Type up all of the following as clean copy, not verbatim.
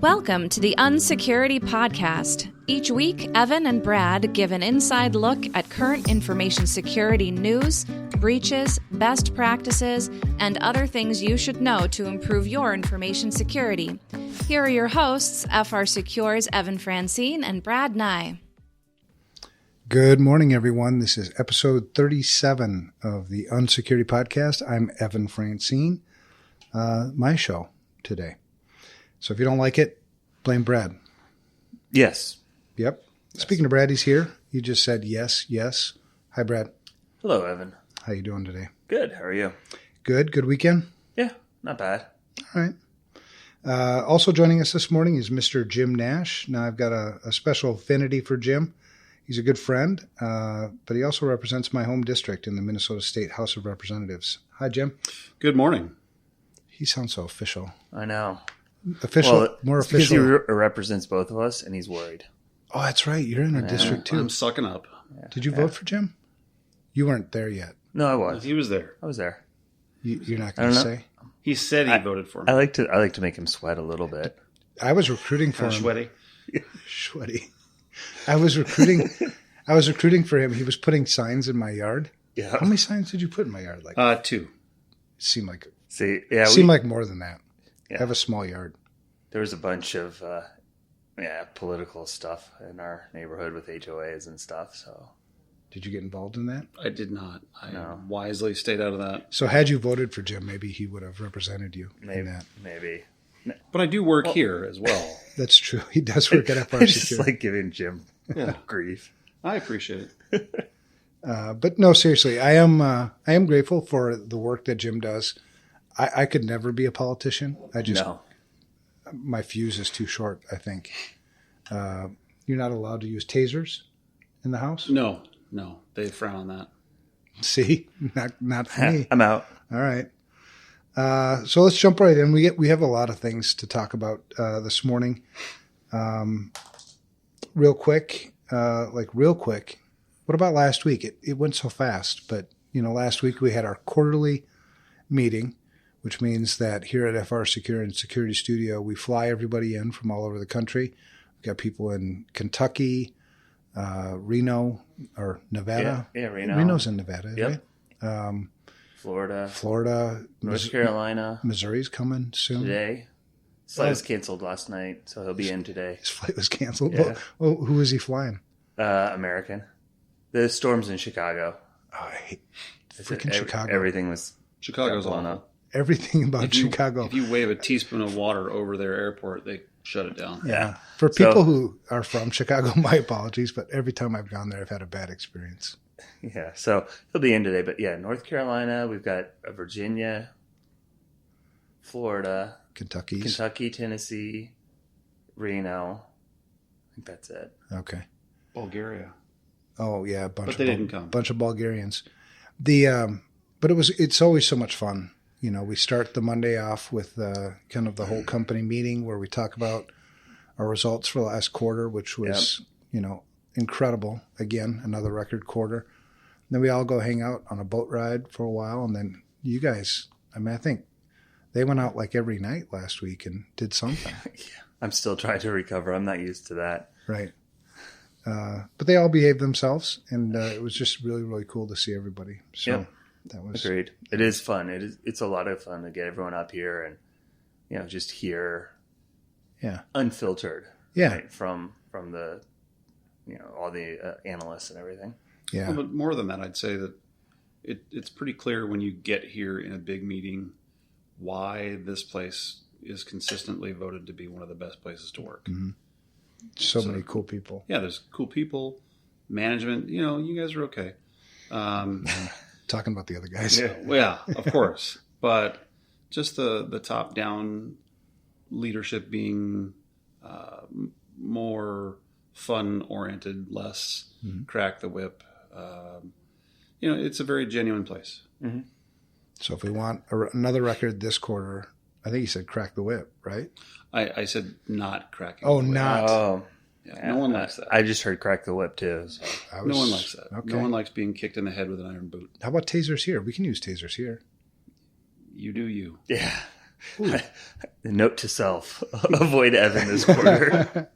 Welcome to the UNSECURITY podcast. Each week, Evan and Brad give an inside look at current information security news, breaches, best practices, and other things you should know to improve your information security. Here are your hosts, FRSecure's Evan Francine and Brad Nye. Good morning, everyone. This is episode 37 of the UNSECURITY podcast. I'm Evan Francine, my show today. So if you don't like it, blame Brad. Yes. Yep. Yes. Speaking of Brad, he's here. You just said yes, yes. Hi, Brad. Hello, Evan. How you doing today? Good. How are you? Good. Good weekend? Yeah, not bad. All right. Also joining us this morning is Mr. Jim Nash. Now, I've got a special affinity for Jim. He's a good friend, but he also represents my home district in the Minnesota State House of Representatives. Hi, Jim. Good morning. He sounds so official. I know. Official, well, more it's official. Because he represents both of us, and he's worried. Oh, that's right. You're in a district, too. I'm sucking up. Yeah. Did you vote for Jim? You weren't there yet. No, I was. He was there. I was there. You're not going to say? He said he voted for me. I like to make him sweat a little bit. I was recruiting for him. Sweaty. Sweaty. I was recruiting for him. He was putting signs in my yard. Yeah. How many signs did you put in my yard? Like 2. It seemed like like more than that. Yeah. I have a small yard. There was a bunch of political stuff in our neighborhood with HOAs and stuff. So, did you get involved in that? I did not. I wisely stayed out of that. So had you voted for Jim, maybe he would have represented you in that. Maybe. But I do work here as well. That's true. He does work at FRSecure. It's just like giving Jim grief. I appreciate it. But no, seriously, I am grateful for the work that Jim does. I could never be a politician. My fuse is too short, I think. You're not allowed to use tasers in the house? No, they frown on that. See, not for me. I'm out. All right. So let's jump right in. We have a lot of things to talk about this morning. Real quick. What about last week? It went so fast, but last week we had our quarterly meeting, which means that here at FRSecure and Security Studio, we fly everybody in from all over the country. We've got people in Kentucky, Reno, or Nevada. Yeah, Reno. Reno's in Nevada, yep. Right? Florida, North Carolina. Missouri's coming soon. Today. His flight was canceled last night, so he'll be in today. His flight was canceled? Yeah. Well, who is he flying? American. The storm's in Chicago. Oh, I hate freaking Chicago. Everything was Chicago's blown awful. up. Everything about Chicago. If you wave a teaspoon of water over their airport, they shut it down. Yeah. For people who are from Chicago, my apologies, but every time I've gone there, I've had a bad experience. Yeah, so he'll be in today. But yeah, North Carolina, we've got Virginia, Florida, Kentucky, Tennessee, Reno. I think that's it. Okay. Bulgaria. Oh, yeah, but they didn't come. Bunch of Bulgarians. But it's always so much fun. We start the Monday off with kind of the whole company meeting where we talk about our results for the last quarter, which was, incredible. Again, another record quarter. And then we all go hang out on a boat ride for a while. And then you guys, I think they went out like every night last week and did something. Yeah, I'm still trying to recover. I'm not used to that. Right. But they all behaved themselves, and it was just really, really cool to see everybody. So that was agreed. It is fun. It's a lot of fun to get everyone up here and just hear, unfiltered, right, from the all the analysts and everything. Yeah, well, but more than that, I'd say that it's pretty clear when you get here in a big meeting why this place is consistently voted to be one of the best places to work. Mm-hmm. So many cool people. Yeah, there's cool people, management. You guys are okay. Talking about the other guys. Yeah, of course. But just the top-down leadership being more fun-oriented, less crack the whip. It's a very genuine place. Mm-hmm. So if we want another record this quarter, I think you said crack the whip, right? I said not cracking. Oh, the whip. not. Oh, yeah, no one likes that. I just heard crack the whip too. So. No one likes that. Okay. No one likes being kicked in the head with an iron boot. How about tasers here? We can use tasers here. You do you. Yeah. Note to self: avoid Evan this quarter.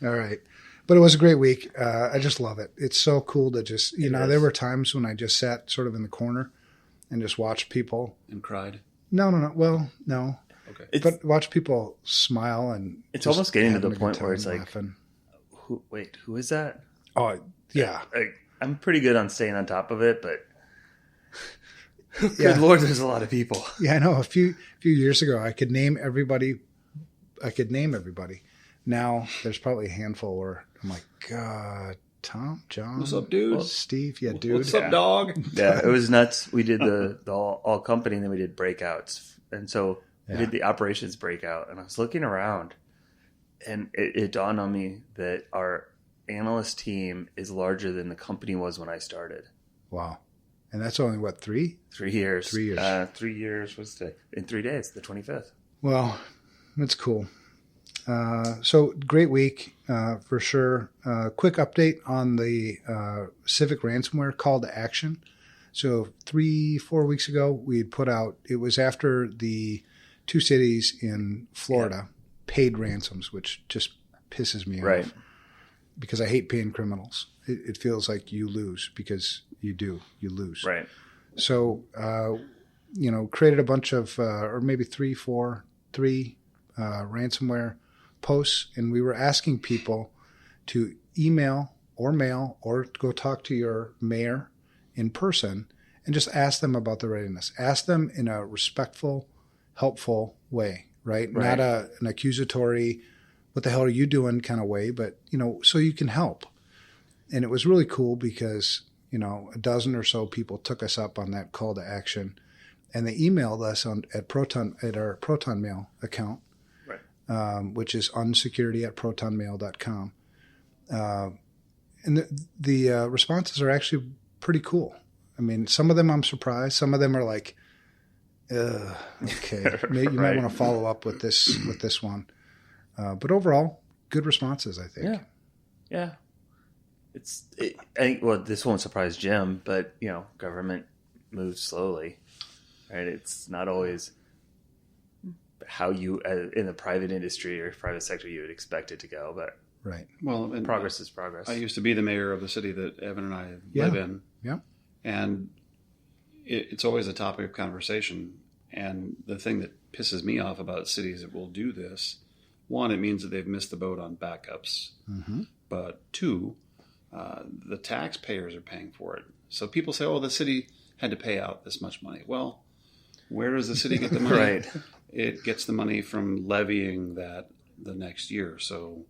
All right. But it was a great week. I just love it. It's so cool to just, there were times when I just sat sort of in the corner and just watched people. And cried? No. Well, no. Okay. But watch people smile and it's almost getting to the point where it's laughing. like, who is that? Oh, yeah. I'm pretty good on staying on top of it, but good Lord, there's a lot of people. Yeah, I know. A few years ago, I could name everybody. Now there's probably a handful where I'm like, God, Tom, John, what's up, dude? Steve, yeah, dude. What's up, dog? Yeah, it was nuts. We did the all company, and then we did breakouts, and so we did the operations breakout. And I was looking around, and it dawned on me that our analyst team is larger than the company was when I started. Wow, and that's only what 3 years. 3 years. 3 years was in 3 days, the 25th. Well, that's cool. So great week for sure. Quick update on the Civic Ransomware call to action. So 3-4 weeks ago, we had put out, it was after the 2 cities in Florida paid ransoms, which just pisses me off because I hate paying criminals. It feels like you lose because you lose. Right. So, created a bunch of, or maybe 3 ransomware posts, and we were asking people to email or mail or go talk to your mayor in person and just ask them about the readiness. Ask them in a respectful, helpful way, right? Not an accusatory, what the hell are you doing kind of way, but, so you can help. And it was really cool because, a dozen or so people took us up on that call to action, and they emailed us at our Proton Mail account, which is unsecurity@protonmail.com. And the responses are actually pretty cool. I mean, some of them I'm surprised. Some of them are like, okay, maybe you might want to follow up with this one. But overall, good responses, I think. Yeah. I think this won't surprise Jim, but government moves slowly, right? It's not always how you in the private industry or private sector you would expect it to go, but progress is progress. I used to be the mayor of the city that Evan and I live in, and it's always a topic of conversation. And the thing that pisses me off about cities that will do this, one, it means that they've missed the boat on backups, but 2, the taxpayers are paying for it. So people say, the city had to pay out this much money. Well, where does the city get the money? It gets the money from levying that the next year. So,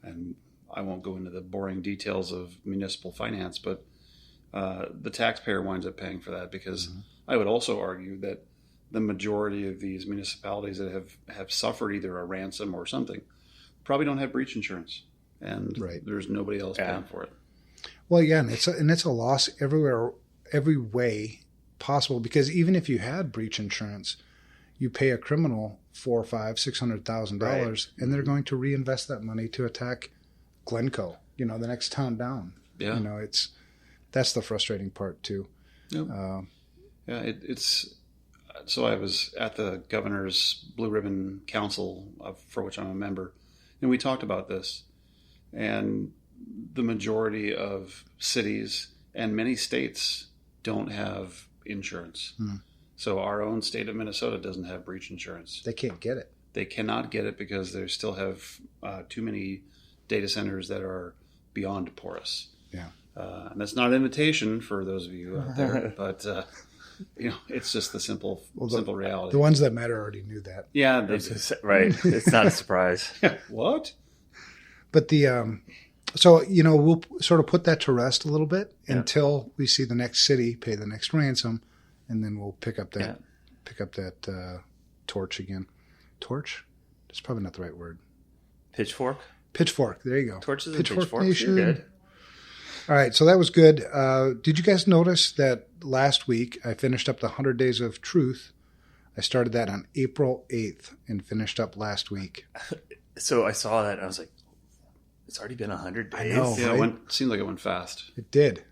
and I won't go into the boring details of municipal finance, but the taxpayer winds up paying for that because I would also argue that the majority of these municipalities that have suffered either a ransom or something probably don't have breach insurance, and there's nobody else paying for it. Well, and it's a loss everywhere, every way possible, because even if you had breach insurance, you pay a criminal $400,000-$600,000, and they're going to reinvest that money to attack Glencoe, the next town down. Yeah, that's the frustrating part too. Yep. It's so I was at the governor's Blue Ribbon Council, for which I'm a member, and we talked about this, and the majority of cities and many states don't have insurance. So our own state of Minnesota doesn't have breach insurance. They can't get it. They cannot get it because they still have too many data centers that are beyond porous. Yeah. And that's not an invitation for those of you out there, but it's just the simple reality. The ones that matter already knew that. Yeah, it's not a surprise. What? But so we'll sort of put that to rest a little bit until we see the next city pay the next ransom. And then we'll pick up that torch again. Torch? That's probably not the right word. Pitchfork? Pitchfork. There you go. Torches and pitchforks. You're good. All right. So that was good. Did you guys notice that last week I finished up the 100 Days of Truth? I started that on April 8th and finished up last week. So I saw that and I was like, it's already been 100 days. I know, yeah, it seemed like it went fast. It did.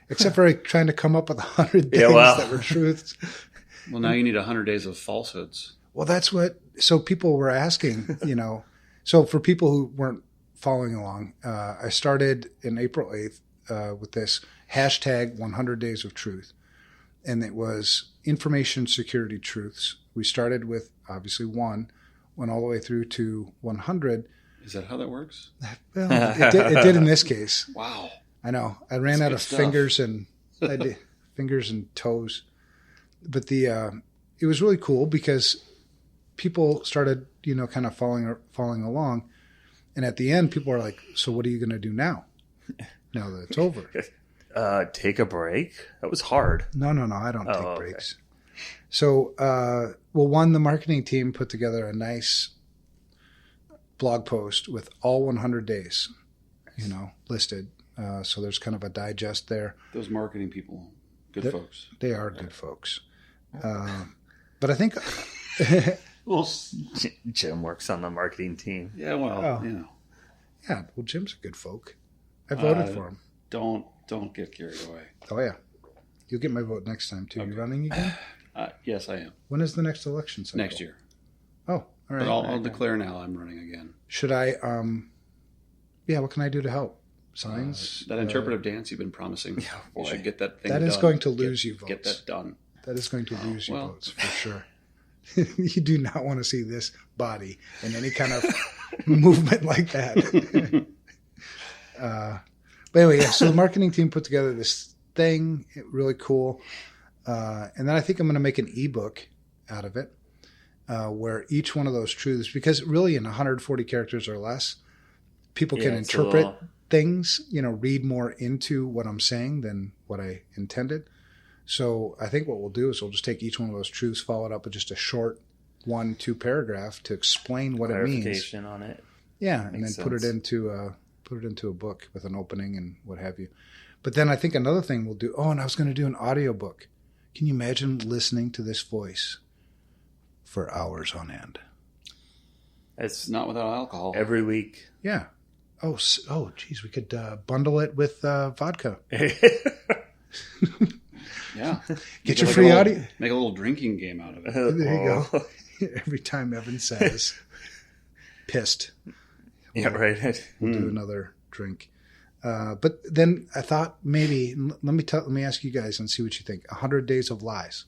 Except for trying to come up with 100 things that were truths. Well, now you need 100 days of falsehoods. Well, that's what. So people were asking, So for people who weren't following along, I started in April 8th with this hashtag 100 Days of Truth. And it was information security truths. We started with obviously 1, went all the way through to 100. Is that how that works? Well, it did in this case. Wow. I know. I ran out of fingers and toes. But it was really cool because people started, kind of following along. And at the end, people are like, so what are you going to do now? Now that it's over. Take a break? That was hard. No. I don't take breaks. So, the marketing team put together a nice blog post with all 100 days, listed. So there's kind of a digest there. Those marketing people, good folks. They are good folks. But I think... Well, Jim works on the marketing team. Yeah, well, Yeah, well, Jim's a good folk. I voted for him. Don't get carried away. Oh, yeah. You'll get my vote next time, too. Okay. You running again? Yes, I am. When is the next election cycle? Next year. Oh, all right. But I'll declare now I'm running again. Should I, what can I do to help? Signs? That interpretive dance you've been promising. Yeah, you should get that thing done. That is going to lose you votes. Get that done. That is going to lose you votes, for sure. You do not want to see this body in any kind of movement like that. But anyway, so the marketing team put together this thing, really cool. And then I think I'm going to make an ebook out of it, where each one of those truths, because really in 140 characters or less, people can interpret things, read more into what I'm saying than what I intended. So I think what we'll do is we'll just take each one of those truths, follow it up with just a short 1-2 paragraph to explain what it means. Clarification on it. Yeah, and then put it into a book with an opening and what have you. But then I think another thing we'll do, and I was going to do an audiobook. Can you imagine listening to this voice for hours on end? It's not without alcohol. Every week. Yeah. Oh, geez, we could bundle it with vodka. Yeah. Get your free audio. Make a little drinking game out of it. There you go. Every time Evan says, pissed. Yeah, right. We'll do another drink. But then I thought maybe, let me ask you guys and see what you think. 100 Days of Lies.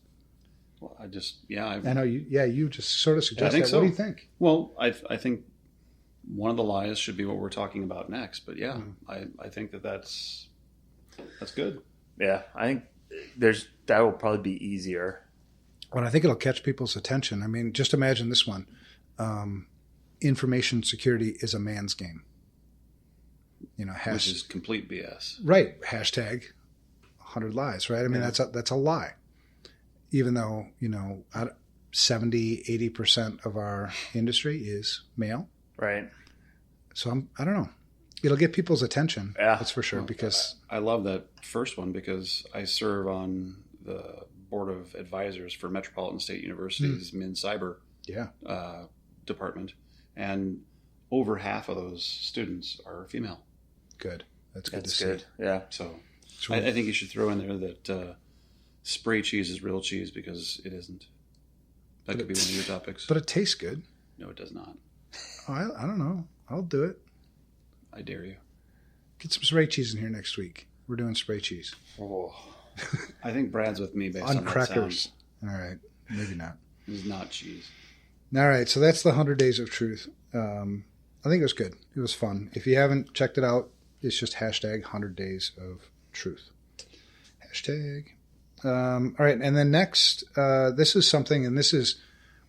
Well, I know you just sort of suggested that. So. What do you think? Well, I think one of the lies should be what we're talking about next. But yeah, I think that's good. Yeah, I think that will probably be easier. Well, I think it'll catch people's attention. I mean, just imagine this one. Information security is a man's game. Which is complete BS. Right. Hashtag 100 lies, right? I mean, that's a lie. Even though, 70, 80% of our industry is male. Right. So I don't know. It'll get people's attention. Yeah. That's for sure. Because I love that first one because I serve on the board of advisors for Metropolitan State University's MinCyber department. And over half of those students are female. Good. That's good to see. Yeah. So I think you should throw in there that spray cheese is real cheese because it isn't. That could be one of your topics. But it tastes good. No, it does not. Oh, I don't know. I'll do it. I dare you. Get some spray cheese in here next week. We're doing spray cheese. Oh. I think Brad's with me based on that crackers. Sound. All right. Maybe not. It's not cheese. All right. So that's the 100 Days of Truth. I think it was good. It was fun. If you haven't checked it out, it's just hashtag 100 Days of Truth. Hashtag. All right. And then next, this is something, and this is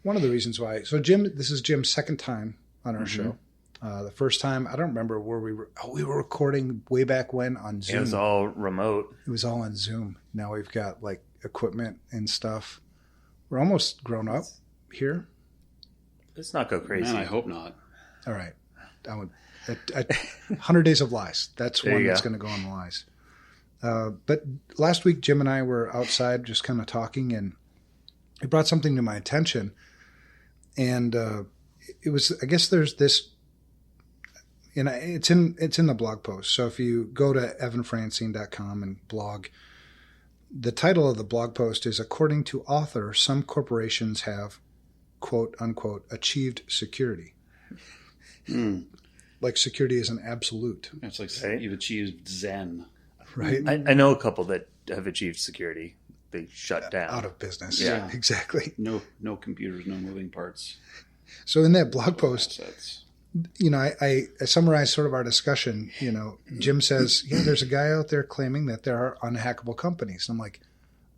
one of the reasons why. So this is Jim's second time on our show. The first time, I don't remember where we were. Oh, we were recording way back when on Zoom. It was all remote. It was all on Zoom. Now we've got like equipment and stuff. We're almost grown up here. Let's not go crazy. Man, I hope not. All right. 100 Days of Lies. That's one that's going to go on the lies. But last week, Jim and I were outside just kind of talking, and it brought something to my attention. And it was, I guess there's this, and it's in the blog post. So if you go to evanfrancine.com and blog, the title of the blog post is, according to author, some corporations have, quote unquote, achieved security. Like security is an absolute. It's like you've achieved Zen. Right. I know a couple that have achieved security. They shut down. Out of business. Yeah. Exactly. No computers, no moving parts. So in that blog post, I summarized sort of our discussion. Jim says, there's a guy out there claiming that there are unhackable companies. And I'm like,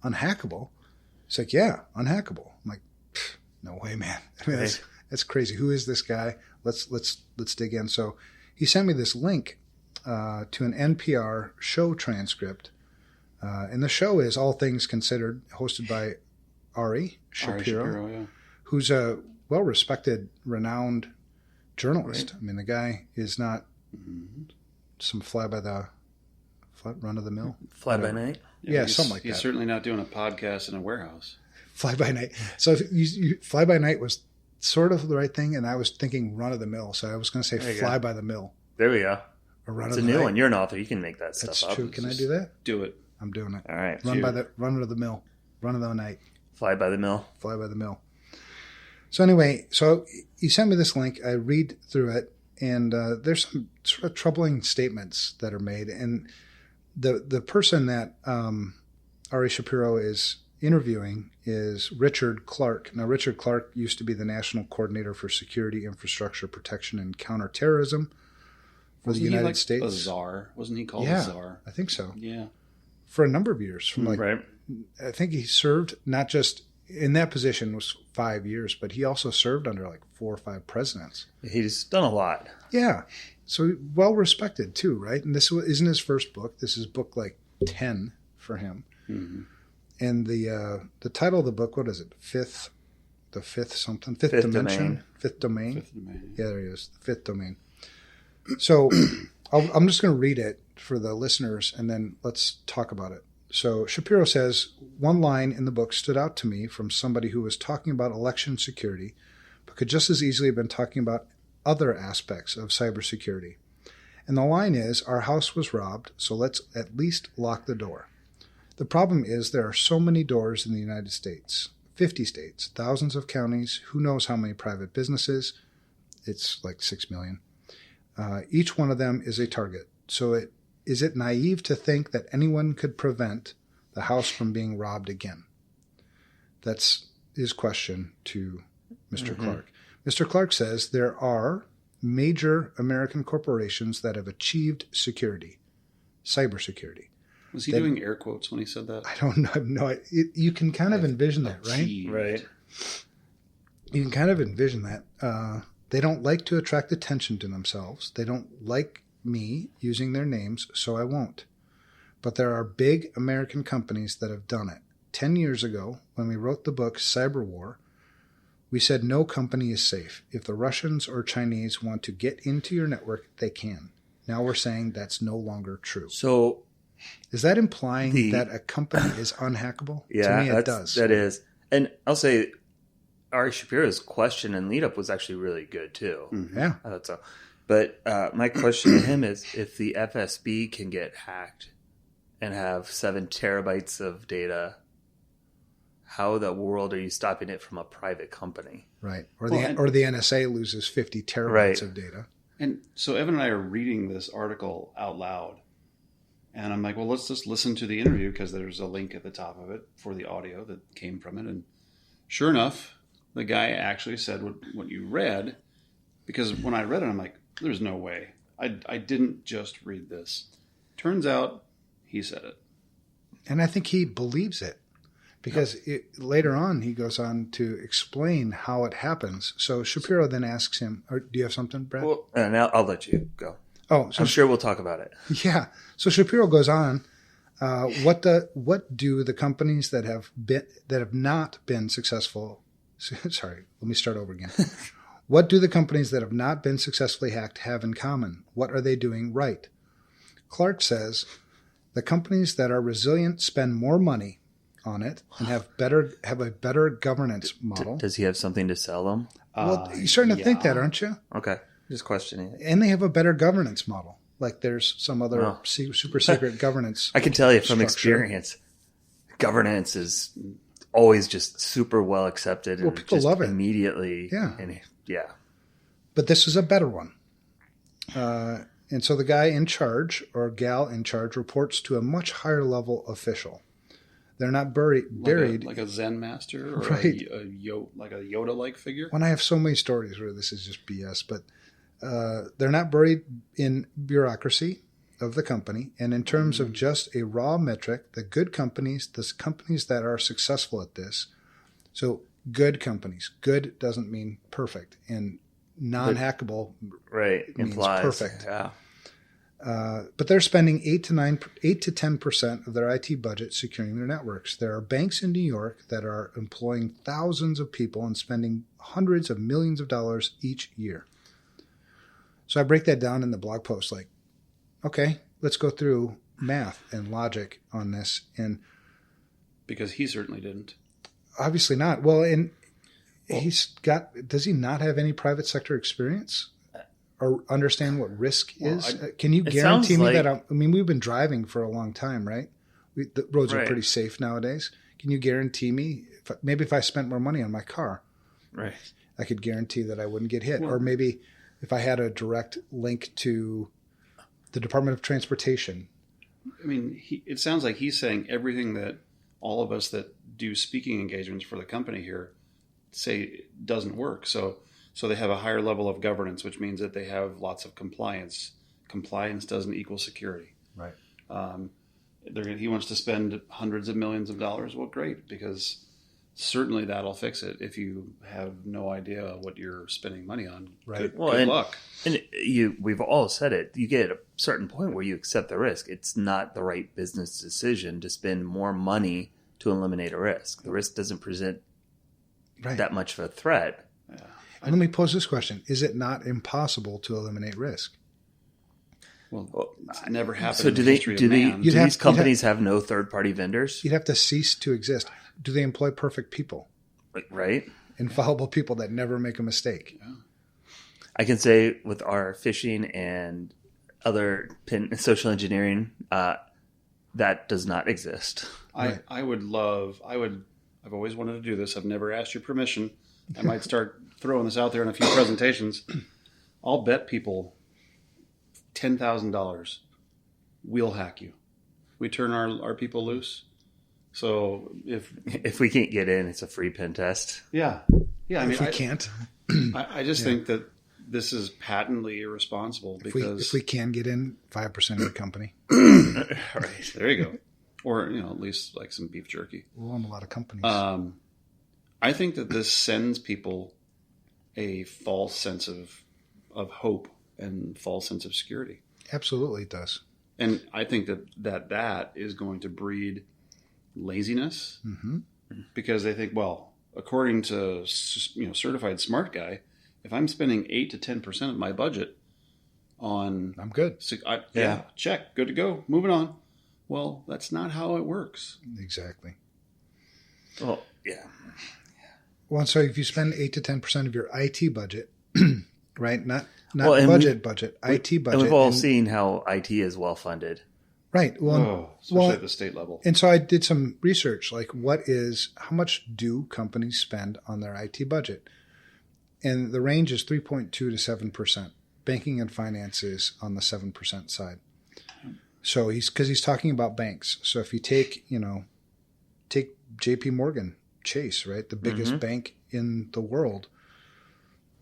unhackable? He's like, yeah, unhackable. I'm like, no way, man. I mean, that's crazy. Who is this guy? Let's dig in. So he sent me this link to an NPR show transcript. And the show is All Things Considered, hosted by Ari Shapiro, who's a well-respected, renowned journalist. Right. I mean, the guy is not some run-of-the-mill. Fly by night? Yeah, something like that. He's certainly not doing a podcast in a warehouse. Fly by night. So fly by night was sort of the right thing, and I was thinking run-of-the-mill, so I was going to say fly by the mill. There we go. Or it's a new one. You're an author. You can make that stuff up. That's true. Can I do that? Do it. I'm doing it. All right. Run of the mill. Run of the night. Fly by the mill. Fly by the mill. So anyway, he sent me this link. I read through it, and there's some sort of troubling statements that are made. And the person that Ari Shapiro is interviewing is Richard Clark. Now, Richard Clark used to be the National Coordinator for Security, Infrastructure Protection, and Counterterrorism for the United States. A czar? Wasn't he called a czar? I think so. Yeah. For a number of years. I think he served not just in that position was 5 years, but he also served under like 4 or 5 presidents. He's done a lot. Yeah. So well respected too, right? And this isn't his first book. This is book like 10 for him. Mm-hmm. And the title of the book, what is it? Fifth Dimension? Domain. Fifth Domain. Yeah, there he is. The Fifth Domain. So I'm just going to read it for the listeners, and then let's talk about it. So Shapiro says, one line in the book stood out to me from somebody who was talking about election security, but could just as easily have been talking about other aspects of cybersecurity. And the line is, our house was robbed, so let's at least lock the door. The problem is there are so many doors in the United States, 50 states, thousands of counties, who knows how many private businesses. It's like 6 million. Each one of them is a target. So is it naive to think that anyone could prevent the house from being robbed again? That's his question to Mr. Clark. Mr. Clark says there are major American corporations that have achieved security, cybersecurity. Was he doing air quotes when he said that? I don't know. No, you can kind of envision that, right? Right. You can kind of envision that. They don't like to attract attention to themselves. They don't like me using their names, so I won't. But there are big American companies that have done it. 10 years ago, when we wrote the book Cyber War, we said no company is safe. If the Russians or Chinese want to get into your network, they can. Now we're saying that's no longer true. So is that implying that a company is unhackable? Yeah, to me it does. That is. And I'll say Ari Shapiro's question and lead up was actually really good too. Mm-hmm. Yeah. I thought so. But my question to him is, if the FSB can get hacked and have 7 terabytes of data, how in the world are you stopping it from a private company? Right. Or the NSA loses 50 terabytes of data. And so Evan and I are reading this article out loud. And I'm like, well, let's just listen to the interview because there's a link at the top of it for the audio that came from it. And sure enough, the guy actually said what you read, because when I read it, I'm like, there's no way. I didn't just read this. Turns out he said it. And I think he believes it because later on he goes on to explain how it happens. So Shapiro then asks him, do you have something, Brad? Well, now I'll let you go. Oh, so I'm sure we'll talk about it. Yeah. So Shapiro goes on. What do the companies that have not been successful? Sorry, let me start over again. What do the companies that have not been successfully hacked have in common? What are they doing right? Clark says the companies that are resilient spend more money on it and have a better governance model. Does he have something to sell them? Well, you're starting to think that, aren't you? Okay. Just questioning it. And they have a better governance model. Like there's some other super secret governance. I can tell you from experience, governance is always just super well accepted. Well, and people just love it immediately. Yeah. And yeah. But this is a better one. And so the guy in charge or gal in charge reports to a much higher level official. They're not buried like a Zen master or right. like a Yoda-like figure. When I have so many stories where this is just BS, but they're not buried in bureaucracy of the company. And in terms of just a raw metric, the companies that are successful at this. So good companies. Good doesn't mean perfect, and non-hackable right means implies perfect. Yeah. But they're spending 8 to 10% of their IT budget securing their networks. There are banks in New York that are employing thousands of people and spending hundreds of millions of dollars each year. So I break that down in the blog post, like, okay, let's go through math and logic on this. And because he certainly didn't. Obviously not. Well, does he not have any private sector experience or understand what risk is? Can you guarantee me that? We've been driving for a long time, right? The roads are pretty safe nowadays. Can you guarantee me, if I spent more money on my car, right, I could guarantee that I wouldn't get hit? Or maybe if I had a direct link to the Department of Transportation. It sounds like he's saying everything that all of us that do speaking engagements for the company here say doesn't work. So they have a higher level of governance, which means that they have lots of compliance. Compliance doesn't equal security. Right. He wants to spend hundreds of millions of dollars. Well, great, because certainly that'll fix it if you have no idea what you're spending money on. Right. Good luck. And we've all said it. You get at a certain point where you accept the risk. It's not the right business decision to spend more money to eliminate a risk. The risk doesn't present that much of a threat. Yeah. Let me pose this question. Is it not impossible to eliminate risk? Well, it's never happened so in the history of man. Do these companies have no third-party vendors? You'd have to cease to exist. Do they employ perfect people? Right. Infallible people that never make a mistake. Yeah. I can say with our phishing and other social engineering, that does not exist. I've always wanted to do this. I've never asked your permission. I might start throwing this out there in a few presentations. I'll bet people $10,000 we'll hack you. We turn our people loose. So if we can't get in, it's a free pen test. Yeah. If we can't. I just think that this is patently irresponsible because if we can get in, 5% of the company. Right. There you go. Or, at least like some beef jerky. We'll own a lot of companies. I think that this sends people a false sense of hope and false sense of security. Absolutely it does. And I think that is going to breed laziness because they think, well, according to certified smart guy, if I'm spending 8 to 10% of my budget on, I'm good. Check, good to go, moving on. Well, that's not how it works. Exactly. Well, yeah. Well, so if you spend 8 to 10% of your IT budget, right? Not budget, IT budget. And we've all seen how IT is well funded. Right. Well, especially at the state level. And so I did some research, like how much do companies spend on their IT budget? And the range is 3.2 to 7%. Banking and finance is on the 7% side. So he's talking about banks. So if you take JP Morgan Chase, right? The biggest bank in the world,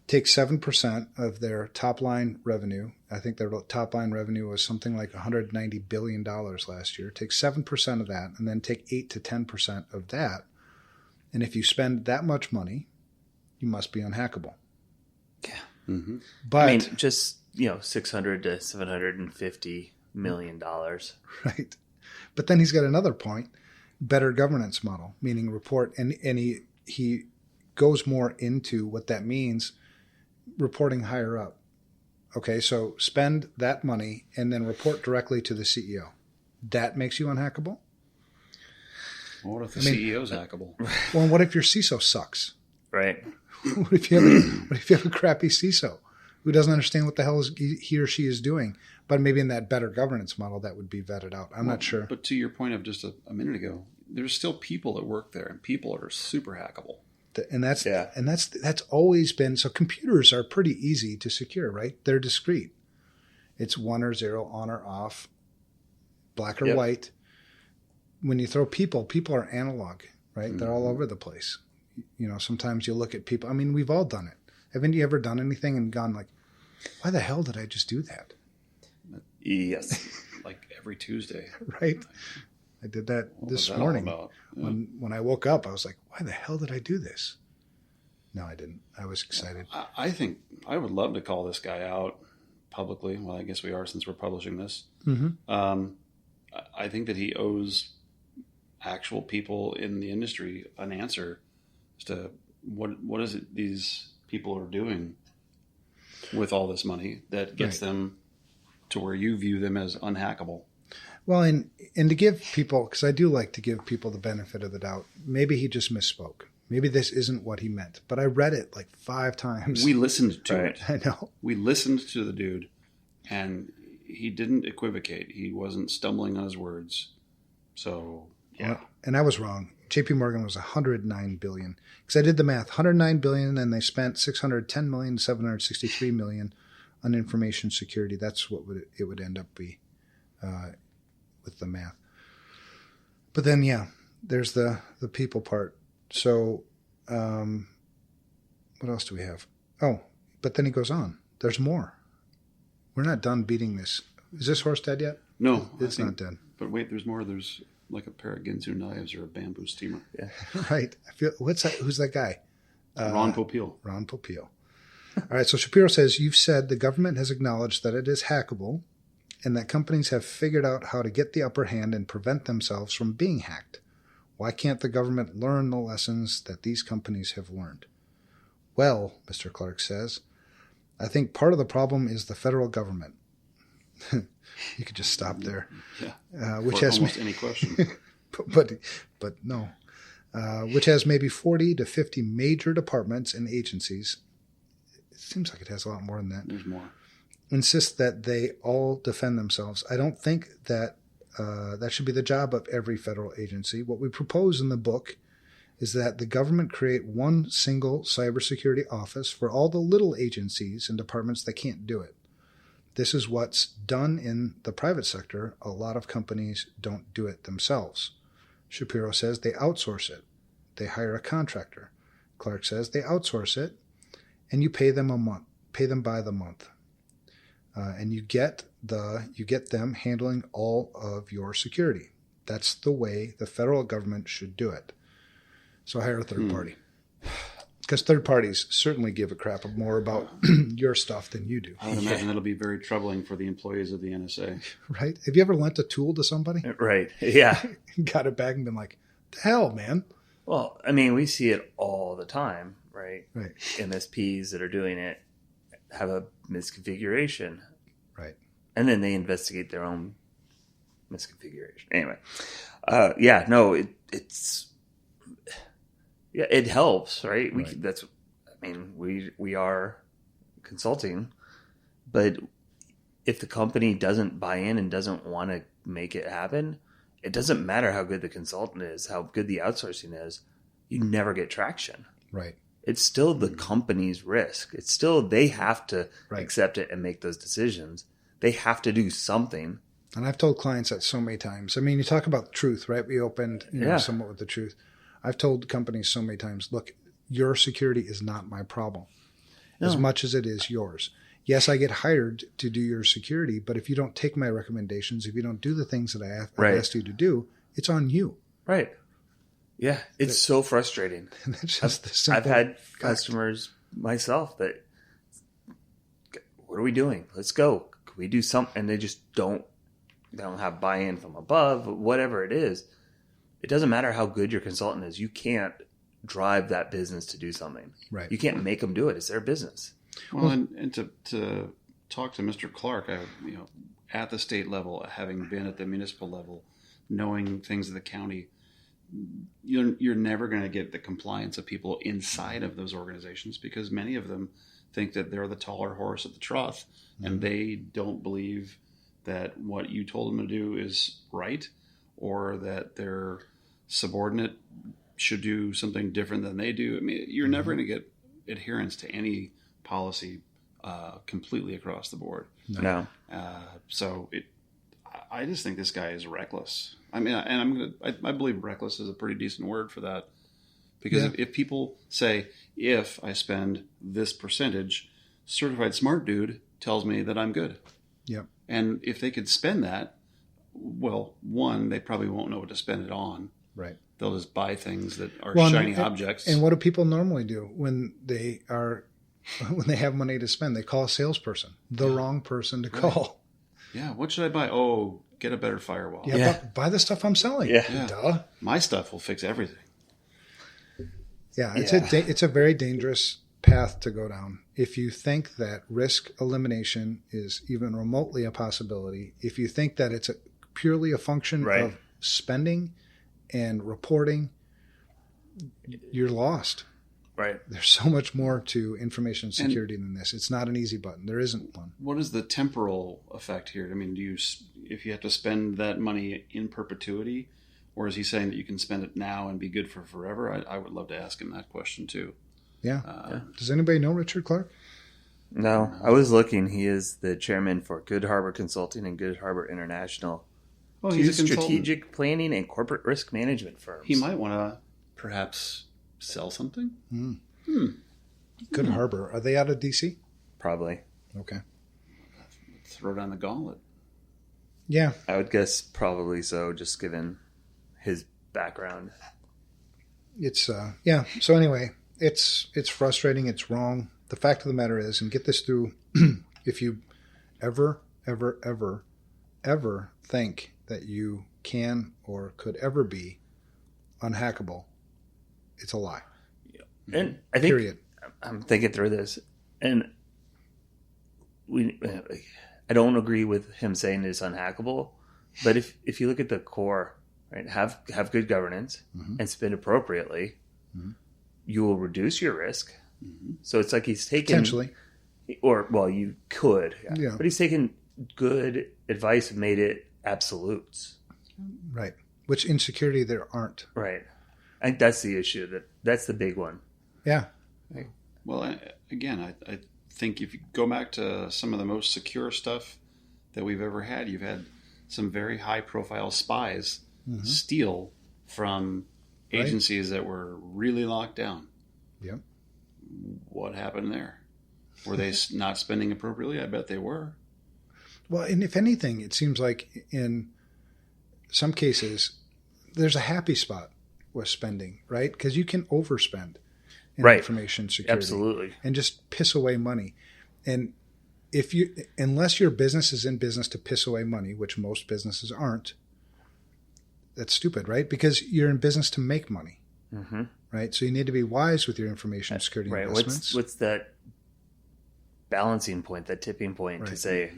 take 7% of their top line revenue. I think their top line revenue was something like $190 billion last year. Take 7% of that and then take 8 to 10% of that. And if you spend that much money, you must be unhackable. Yeah. Mm-hmm. But just, $600 to $750 million. Right. But then he's got another point, better governance model, meaning report. And he goes more into what that means, reporting higher up. Okay, so spend that money and then report directly to the CEO. That makes you unhackable? Well, what if the CEO's hackable? Well, what if your CISO sucks? Right. What if you have a crappy CISO who doesn't understand what the hell he or she is doing? But maybe in that better governance model, that would be vetted out. I'm not sure. But to your point of just a minute ago, there's still people that work there, and people are super hackable. And that's always been, so computers are pretty easy to secure, right? They're discrete. It's 1 or 0, on or off, black or white. When you throw people are analog, right? Mm-hmm. They're all over the place. Sometimes you look at people. I mean, we've all done it. Haven't you ever done anything and gone like, why the hell did I just do that? Yes. Like every Tuesday. Right. I did that this morning. Yeah. When I woke up, I was like, why the hell did I do this? No, I didn't. I was excited. I think I would love to call this guy out publicly. Well, I guess we are, since we're publishing this. Mm-hmm. I think that he owes actual people in the industry an answer as to what is it these people are doing with all this money that gets them to where you view them as unhackable. Well, and to give people, because I do like to give people the benefit of the doubt, maybe he just misspoke. Maybe this isn't what he meant. But I read it like 5 times. We listened to it. I know. We listened to the dude, and he didn't equivocate. He wasn't stumbling on his words. So, yeah. Well, and I was wrong. JP Morgan was $109 billion. Because I did the math. $109 billion, and they spent $610 million, $763 million on information security. That's what it would end up be. With the math. But then, there's the people part. So, what else do we have? Oh, but then he goes on. There's more. We're not done beating this. Is this horse dead yet? No. It's not dead. But wait, there's more. There's like a pair of Ginsu knives or a bamboo steamer. Yeah. Right. What's that? Who's that guy? Ron Popeil. Ron Popeil. All right. So Shapiro says, you've said the government has acknowledged that it is hackable, and that companies have figured out how to get the upper hand and prevent themselves from being hacked. Why can't the government learn the lessons that these companies have learned? Well, Mr. Clark says, I think part of the problem is the federal government. You could just stop there. Yeah. Which For has almost any question. but no. Which has maybe 40 to 50 major departments and agencies. It seems like it has a lot more than that. There's more. Insist that they all defend themselves. I don't think that that should be the job of every federal agency. What we propose in the book is that the government create one single cybersecurity office for all the little agencies and departments that can't do it. This is what's done in the private sector. A lot of companies don't do it themselves. Shapiro says they outsource it. They hire a contractor. Clark says they outsource it, and you pay them by the month. And you get them handling all of your security. That's the way the federal government should do it. So hire a third party. Because third parties certainly give a crap more about your stuff than you do. I would imagine that'll be very troubling for the employees of the NSA. Right? Have you ever lent a tool to somebody? Right. Yeah. Got it back and been like, the hell, man? Well, I mean, we see it all the time, right? Right. MSPs that are doing it have a misconfiguration. Right. And then they investigate their own misconfiguration. Anyway. It helps, right? We are consulting, but if the company doesn't buy in and doesn't want to make it happen, it doesn't matter how good the consultant is, how good the outsourcing is, you never get traction. Right. It's still the company's risk. It's still, they have to accept it and make those decisions. They have to do something. And I've told clients that so many times. I mean, you talk about truth, right? We opened somewhat with the truth. I've told companies so many times, look, your security is not my problem as much as it is yours. Yes, I get hired to do your security, but if you don't take my recommendations, if you don't do the things that I asked you to do, it's on you. Right. Yeah. It's so frustrating. It's just the simple I've had customers myself that, what are we doing? Let's go. Can we do something? And they just don't have buy-in from above, whatever it is. It doesn't matter how good your consultant is. You can't drive that business to do something. Right. You can't make them do it. It's their business. Well, and to talk to Mr. Clark, at the state level, having been at the municipal level, knowing things of the county, you're never going to get the compliance of people inside of those organizations because many of them think that they're the taller horse at the trough, and they don't believe that what you told them to do is right, or that they're subordinate should do something different than they do. I mean, you're never going to get adherence to any policy completely across the board. No. I just think this guy is reckless. I mean, and I believe reckless is a pretty decent word for that. Because if people say, if I spend this percentage, certified smart dude tells me that I'm good. Yep. And if they could spend that, well, one, they probably won't know what to spend it on. Right. They'll just buy things that are shiny objects. And what do people normally do when they have money to spend? They call a salesperson, the wrong person to call. Yeah. What should I buy? Oh, get a better firewall. Yeah. Buy the stuff I'm selling. Yeah. Duh. My stuff will fix everything. Yeah. It's a very dangerous path to go down. If you think that risk elimination is even remotely a possibility, if you think that it's purely a function of spending and reporting, you're lost. Right. There's so much more to information security than this. It's not an easy button. There isn't one. What is the temporal effect here? I mean, if you have to spend that money in perpetuity, or is he saying that you can spend it now and be good for forever? I would love to ask him that question too. Yeah. Does anybody know Richard Clark? No. I was looking. He is the chairman for Good Harbor Consulting and Good Harbor International. Oh, he's a strategic planning and corporate risk management firms. He might want to perhaps sell something. Good Harbor. Are they out of D.C.? Probably. Okay. Throw down the gauntlet. Yeah. I would guess probably so, just given his background. It's So anyway, it's frustrating. It's wrong. The fact of the matter is, and get this through, if you ever think that you can or could ever be unhackable, it's a lie. Yeah. And I think Period. I'm thinking through this, and I don't agree with him saying it's unhackable, but if you look at the core, right, have good governance and spend appropriately, you will reduce your risk. So it's like he's taken Potentially. You could, but he's taken good advice and made it absolutes. Right. Which in security there aren't. Right. I think that's the issue. That's the big one. Yeah. Right. Well, I think if you go back to some of the most secure stuff that we've ever had, you've had some very high-profile spies steal from agencies that were really locked down. Yep. What happened there? Were they not spending appropriately? I bet they were. Well, and if anything, it seems like in some cases there's a happy spot with spending, right? Because you can overspend in information security. Absolutely. And just piss away money. And unless your business is in business to piss away money, which most businesses aren't, that's stupid, right? Because you're in business to make money, right? So you need to be wise with your information security investments. What's that balancing point, that tipping point to say,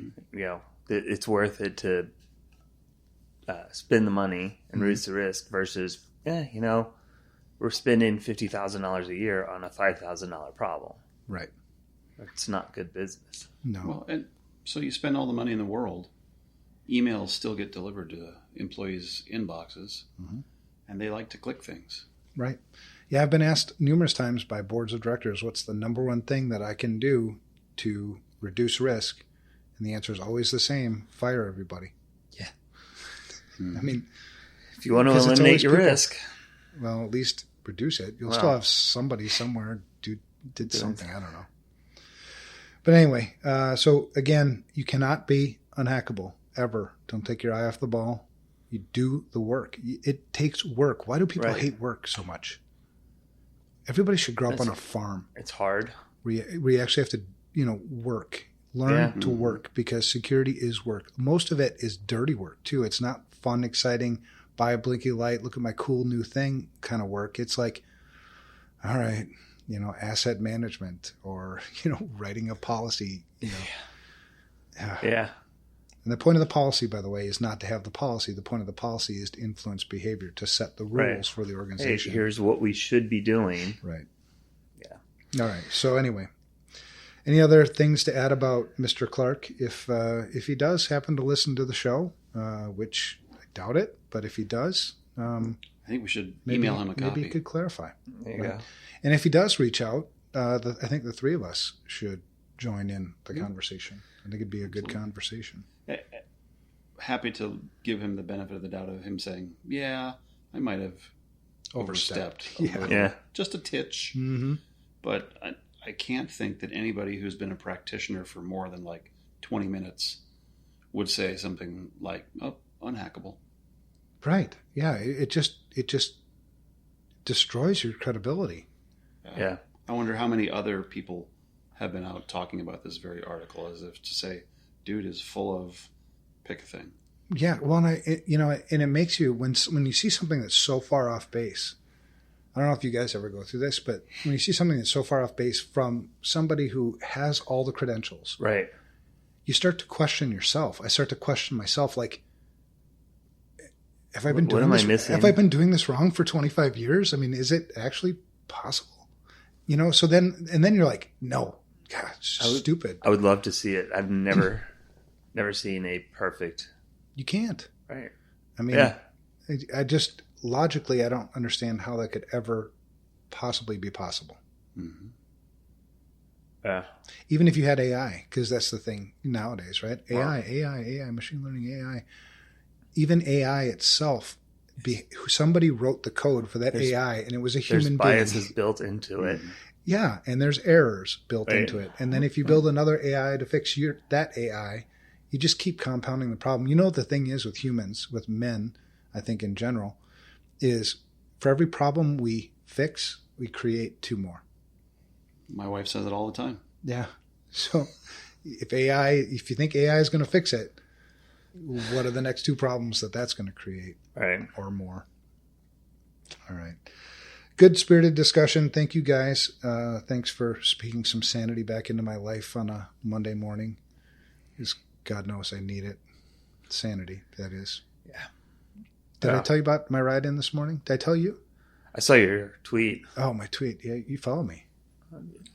it's worth it to spend the money and reduce the risk versus, we're spending $50,000 a year on a $5,000 problem. Right. It's not good business. No. Well, and so you spend all the money in the world. Emails still get delivered to employees' inboxes, and they like to click things. Right. Yeah, I've been asked numerous times by boards of directors, what's the number one thing that I can do to reduce risk? And the answer is always the same: fire everybody. Yeah. I mean, if you want to eliminate your risk, well, at least reduce it. You'll still have somebody somewhere did something. I don't know. But anyway, so again, you cannot be unhackable ever. Don't take your eye off the ball. You do the work. It takes work. Why do people hate work so much? Everybody should grow up on a farm. It's hard. Where you actually have to, work. Learn to work, because security is work. Most of it is dirty work too. It's not fun, exciting, buy a blinky light, look at my cool new thing kind of work. It's like, all right, asset management or, writing a policy, Yeah. And the point of the policy, by the way, is not to have the policy. The point of the policy is to influence behavior, to set the rules for the organization. Hey, here's what we should be doing. Right. Yeah. All right. So anyway, any other things to add about Mr. Clark? If he does happen to listen to the show, which I doubt it, but if he does, I think we should email him a copy. Maybe you could clarify. There you go. And if he does reach out, I think the three of us should join in the conversation. I think it'd be a good conversation. Happy to give him the benefit of the doubt of him saying, yeah, I might have overstepped. Yeah. Just a titch. Mm-hmm. But I can't think that anybody who's been a practitioner for more than like 20 minutes would say something like, oh, unhackable. Right. Yeah. It just destroys your credibility. Yeah. I wonder how many other people have been out talking about this very article as if to say, dude is full of pick a thing. Yeah. Well, and it makes you, when you see something that's so far off base, I don't know if you guys ever go through this, but when you see something that's so far off base from somebody who has all the credentials, right, you start to question yourself. I start to question myself, like, have I been doing this wrong for 25 years? I mean, is it actually possible? So then you're like, no, God, it's stupid. I would love to see it. I've never seen a perfect. You can't. Right. I mean, I just logically, I don't understand how that could ever possibly be possible. Mm-hmm. Yeah. Even if you had AI, because that's the thing nowadays, right? AI, machine learning, AI. Even AI itself, somebody wrote the code for that AI, and it was a human being. There's biases built into it. Yeah, and there's errors built into it. And then if you build another AI to fix that AI, you just keep compounding the problem. The thing is with humans, with men, I think in general, is for every problem we fix, we create two more. My wife says it all the time. Yeah. So if you think AI is going to fix it, what are the next two problems that's going to create? Right. Or more. All right. Good spirited discussion. Thank you guys. Thanks for speaking some sanity back into my life on a Monday morning. Because God knows I need it. Sanity, that is. Yeah. Did I tell you about my ride in this morning? Did I tell you? I saw your tweet. Oh, my tweet. Yeah, you follow me.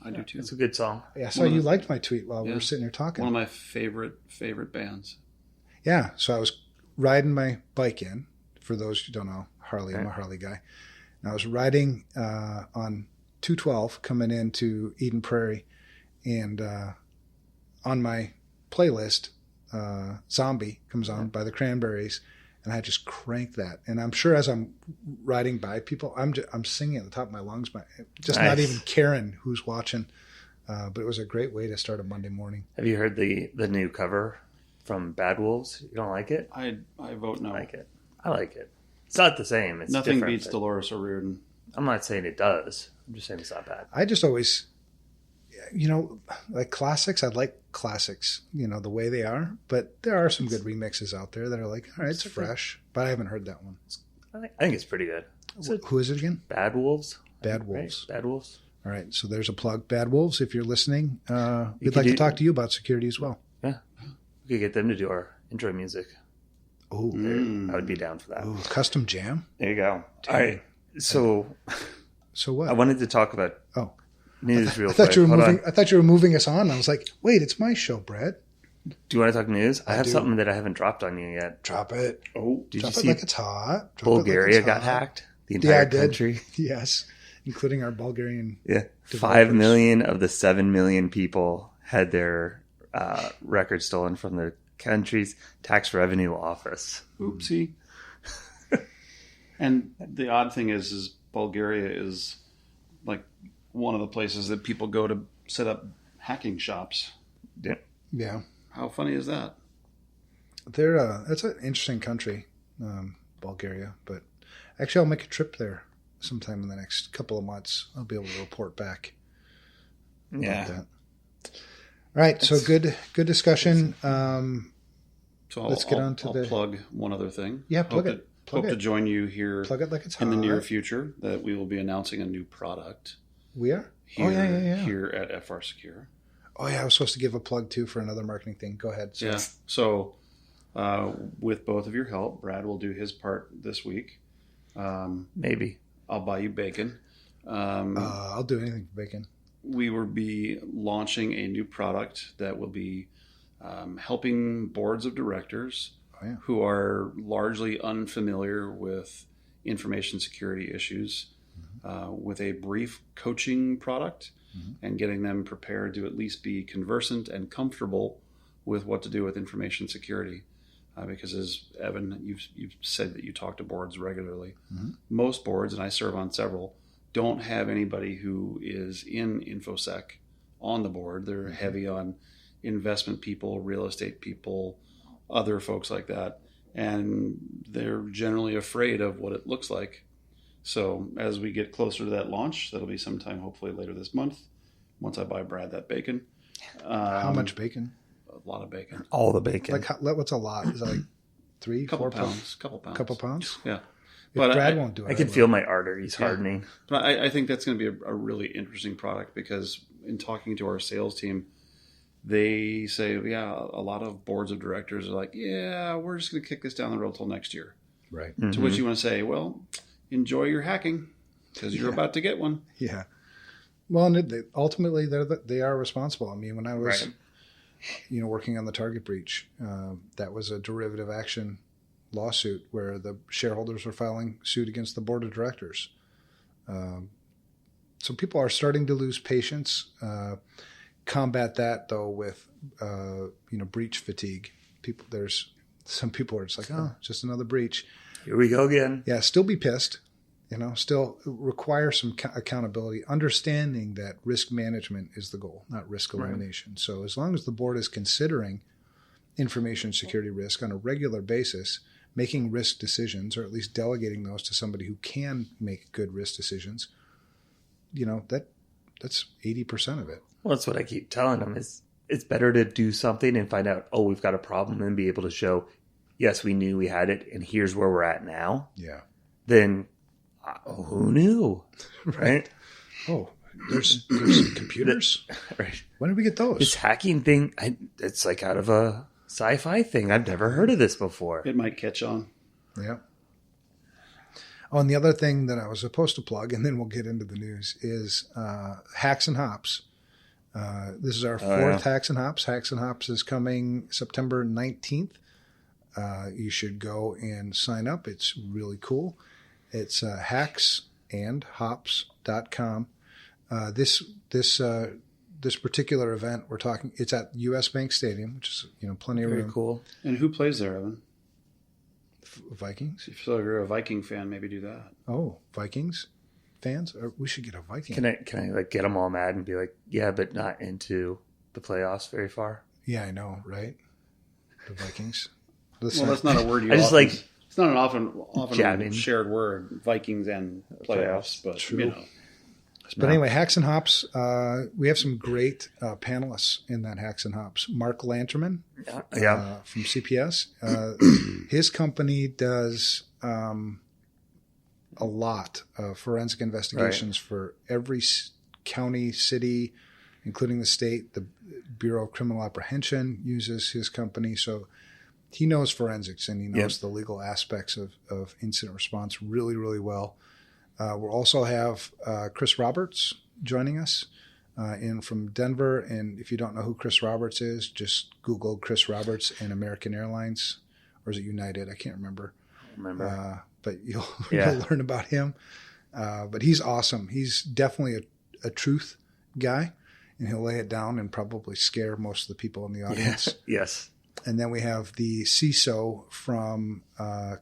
I do too. It's a good song. Yeah, I saw you liked my tweet while we were sitting here talking. One of my favorite bands. Yeah, so I was riding my bike in. For those who don't know, Harley, I'm a Harley guy. And I was riding on 212 coming into Eden Prairie, and on my playlist, Zombie comes on by the Cranberries, and I just cranked that. And I'm sure as I'm riding by people, I'm singing at the top of my lungs, just not even caring who's watching. But it was a great way to start a Monday morning. Have you heard the new cover from Bad Wolves? You don't like it? I vote no. I like it. It's not the same. It's nothing different, beats Dolores O'Riordan. I'm not saying it does. I'm just saying it's not bad. I just always, like classics. I like classics, the way they are. But there are some good remixes out there that are like, all right, it's fresh. But I haven't heard that one. I think it's pretty good. Who is it again? Bad Wolves. Bad Wolves. Right? Bad Wolves. All right. So there's a plug. Bad Wolves, if you're listening, we'd like to talk to you about security as well. Yeah. We could get them to do our intro music. Oh, I would be down for that. Ooh, custom jam. There you go. All right. So what? I wanted to talk about news real quick. I thought you were moving us on. I was like, wait, it's my show, Brad. Do you want to talk news? I have something that I haven't dropped on you yet. Drop it. Oh, did drop you it see like it's hot. Bulgaria got hacked? The entire country? Yes, including our Bulgarian. Yeah. 5 million of the 7 million people had their records stolen from the country's tax revenue office. Oopsie. And the odd thing is Bulgaria is like one of the places that people go to set up hacking shops. Yeah. How funny is that? It's an interesting country, Bulgaria. But actually, I'll make a trip there sometime in the next couple of months. I'll be able to report back. Yeah. That. All right. So good discussion. So let's get on to I'll plug one other thing. Yeah, plug it. Hope to join you here plug it like it's in the near future that we will be announcing a new product. We are? Here at FRSecure. Oh, yeah. I was supposed to give a plug, too, for another marketing thing. Go ahead. Yeah. So with both of your help, Brad will do his part this week. Maybe. I'll buy you bacon. I'll do anything for bacon. We will be launching a new product that will be helping boards of directors who are largely unfamiliar with information security issues with a brief coaching product and getting them prepared to at least be conversant and comfortable with what to do with information security. Because as Evan, you've said that you talk to boards regularly. Most boards, and I serve on several, don't have anybody who is in InfoSec on the board. They're heavy on investment people, real estate people, other folks like that. And they're generally afraid of what it looks like. So as we get closer to that launch, that'll be sometime hopefully later this month, once I buy Brad that bacon. How much bacon? A lot of bacon. All the bacon. Like, what's a lot? Is that like 4 pounds? Couple pounds. Couple pounds? Yeah. But Brad won't do it. I can feel my arteries hardening. But I think that's going to be a really interesting product, because in talking to our sales team, they say, a lot of boards of directors are like, we're just going to kick this down the road till next year. Right. To which you want to say, well, enjoy your hacking, because you're about to get one. Yeah. Well, and ultimately they are responsible. I mean, when I was, working on the Target breach, that was a derivative action lawsuit where the shareholders were filing suit against the board of directors. So people are starting to lose patience. Combat that though with breach fatigue. Some people are just like, just another breach. Here we go again. Yeah, still be pissed. Still require some accountability, understanding that risk management is the goal, not risk elimination. Right. So as long as the board is considering information security risk on a regular basis, making risk decisions, or at least delegating those to somebody who can make good risk decisions, that's 80% of it. Well, that's what I keep telling them is it's better to do something and find out, we've got a problem, and be able to show, yes, we knew we had it, and here's where we're at now. Yeah. Then who knew? Right? Oh, there's computers? Right. When did we get those? This hacking thing, it's like out of a sci-fi thing. I've never heard of this before. It might catch on. Yeah. Oh, and the other thing that I was supposed to plug, and then we'll get into the news, is Hacks and Hops. This is our fourth Hacks and Hops. Hacks and Hops is coming September 19th. You should go and sign up. It's really cool. It's hacksandhops.com. This particular event it's at US Bank Stadium, which is plenty of room. Very cool. And who plays there, Evan? Vikings. So if you're a Viking fan, maybe do that. Oh, Vikings fans? We should get a Viking. Can I like get them all mad and be like, yeah, but not into the playoffs very far? Yeah, I know, right? The Vikings. Well, that's not a word you I just often, it's not an often jabbing. Shared word, Vikings and playoffs, but true. But anyway, Hacks and Hops, we have some great panelists in that Hacks and Hops. Mark Lanterman from CPS. His company does a lot of forensic investigations for every county, city, including the state. The Bureau of Criminal Apprehension uses his company. So he knows forensics, and he knows the legal aspects of incident response really, really well. We'll also have Chris Roberts joining us in from Denver. And if you don't know who Chris Roberts is, just Google Chris Roberts and American Airlines, or is it United? I can't remember. But you'll learn about him. But he's awesome. He's definitely a truth guy, and he'll lay it down and probably scare most of the people in the audience. Yes. And then we have the CISO from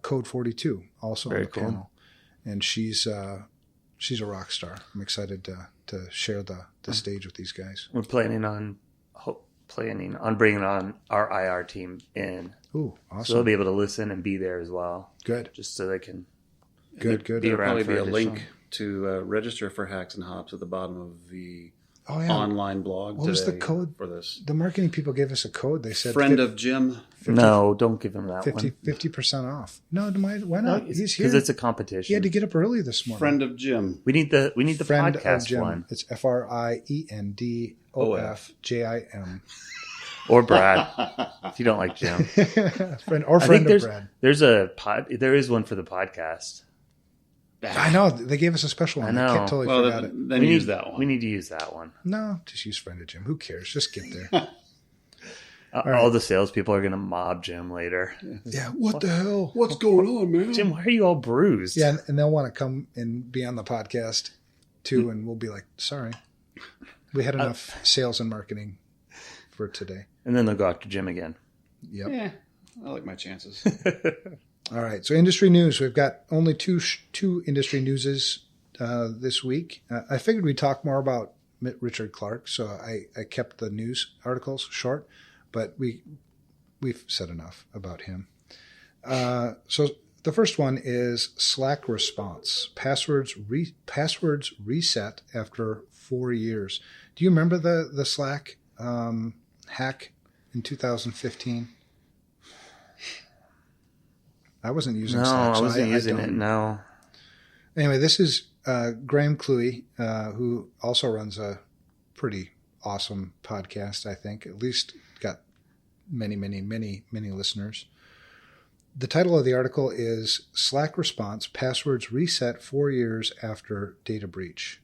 Code 42, also on the panel. And she's a rock star. I'm excited to share the stage with these guys. We're planning on bringing on our IR team in. Ooh, awesome! So they'll be able to listen and be there as well. Good. Just so they can. Good. There'll probably be a link to register for Hacks and Hops at the bottom of the online blog. What was the code for this? The marketing people gave us a code. They said friend of Jim. 50, no, don't give him that 50% off. No, why not? He's here because it's a competition. He had to get up early this morning. Friend of Jim. We need the friend podcast of Jim. one. It's FRIENDOFJIM. Or Brad, if you don't like Jim. friend of Brad. There is one for the podcast. I know. They gave us a special one. I totally forgot it. Then use that one. We need to use that one. No, just use friend of Jim. Who cares? Just get there. All the salespeople are going to mob Jim later. Yeah, what the hell? What's going on, man? Jim, why are you all bruised? Yeah, and they'll want to come and be on the podcast too, and we'll be like, sorry, we had enough sales and marketing for today. And then they'll go after Jim again. Yep. Yeah, I like my chances. All right, so industry news. We've got only two industry newses this week. I figured we'd talk more about Richard Clark, so I kept the news articles short, but we've said enough about him. So the first one is Slack response. Passwords reset after 4 years. Do you remember the Slack hack in 2015? I wasn't using Slack. No, I wasn't using it, no. Anyway, this is Graham Cluey, who also runs a pretty awesome podcast, I think. At least got many listeners. The title of the article is Slack Response, Passwords Reset 4 Years After Data Breach.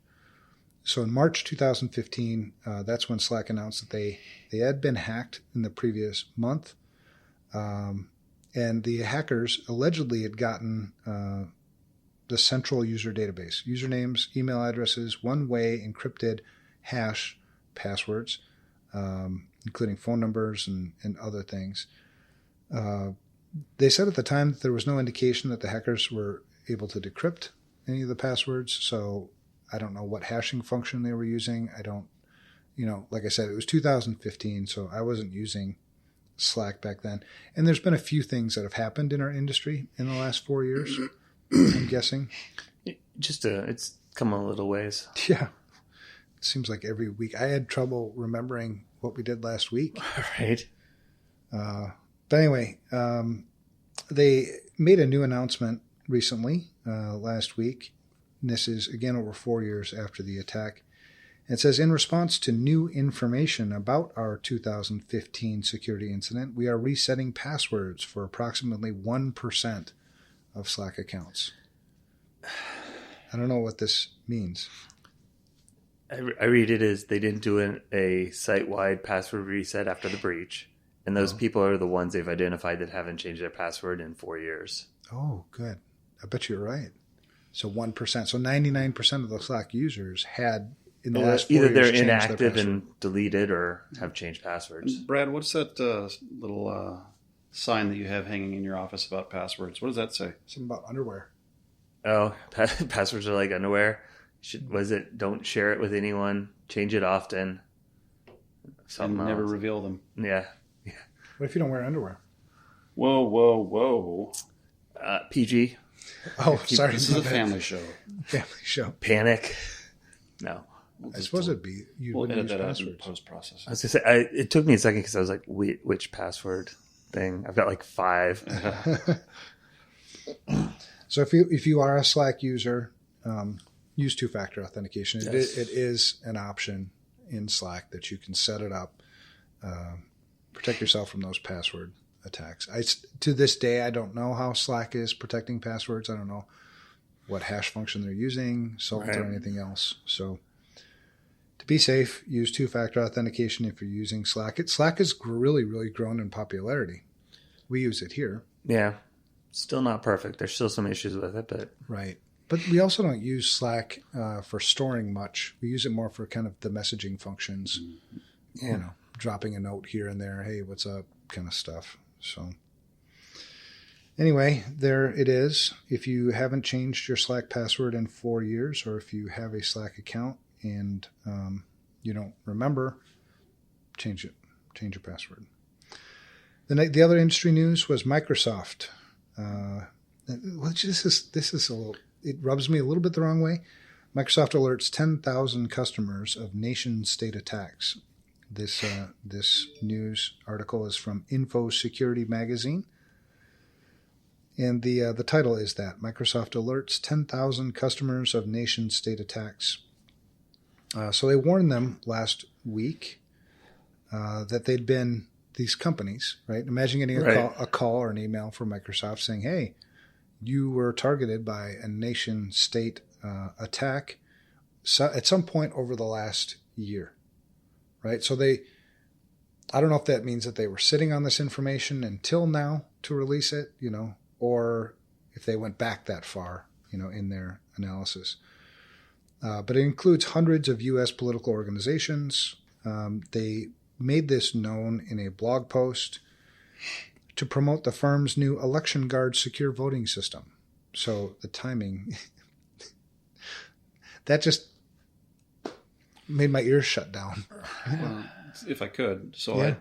So in March 2015, that's when Slack announced that they had been hacked in the previous month. And the hackers allegedly had gotten the central user database, usernames, email addresses, one-way encrypted hash passwords, including phone numbers and other things. They said at the time that there was no indication that the hackers were able to decrypt any of the passwords, so I don't know what hashing function they were using. I don't, like I said, it was 2015, so I wasn't using Slack back then. And there's been a few things that have happened in our industry in the last 4 years, I'm guessing. It's come a little ways. Yeah. It seems like every week. I had trouble remembering what we did last week. Right. But anyway, they made a new announcement recently, last week. And this is, again, over 4 years after the attack. It says, in response to new information about our 2015 security incident, we are resetting passwords for approximately 1% of Slack accounts. I don't know what this means. I read it as they didn't do a site-wide password reset after the breach. And those people are the ones they've identified that haven't changed their password in 4 years. Oh, good. I bet you're right. So 1%. So 99% of the Slack users had in the last 4 years either they're changed inactive their password. and deleted or have changed passwords. Brad, what's that little sign that you have hanging in your office about passwords? What does that say? Something about underwear. Oh, passwords are like underwear. Don't share it with anyone. Change it often. Something and never reveal them. Yeah. What if you don't wear underwear? Whoa. PG. Oh, sorry. This is a family show. Family show. Panic. No. I suppose it'd be. You wouldn't use passwords. Post-processing. I was going to say, it took me a second because I was like, which password thing? I've got like 5. So if you are a Slack user, use two-factor authentication. Yes. It is an option in Slack that you can set it up. Protect yourself from those password attacks. To this day, I don't know how Slack is protecting passwords. I don't know what hash function they're using, Salt or anything else. So to be safe, use two-factor authentication if you're using Slack. Slack has really, really grown in popularity. We use it here. Yeah. Still not perfect. There's still some issues with it, but... Right. But we also don't use Slack for storing much. We use it more for kind of the messaging functions. Yeah. Dropping a note here and there. Hey, what's up? Kind of stuff. So anyway, there it is. If you haven't changed your Slack password in 4 years, or if you have a Slack account and you don't remember, change it. Change your password. The other industry news was Microsoft. This is a little. It rubs me a little bit the wrong way. Microsoft alerts 10,000 customers of nation-state attacks. This news article is from FRSecure magazine, and the title is that Microsoft alerts 10,000 customers of nation-state attacks. So they warned them last week that they'd been these companies, right? Imagine getting a call or an email from Microsoft saying, "Hey, you were targeted by a nation-state attack at some point over the last year." Right, so they I don't know if that means that they were sitting on this information until now to release it, or if they went back that far, in their analysis. But it includes hundreds of U.S. political organizations. They made this known in a blog post to promote the firm's new Election Guard secure voting system. So the timing, that just made my ears shut down. If I could. So yeah.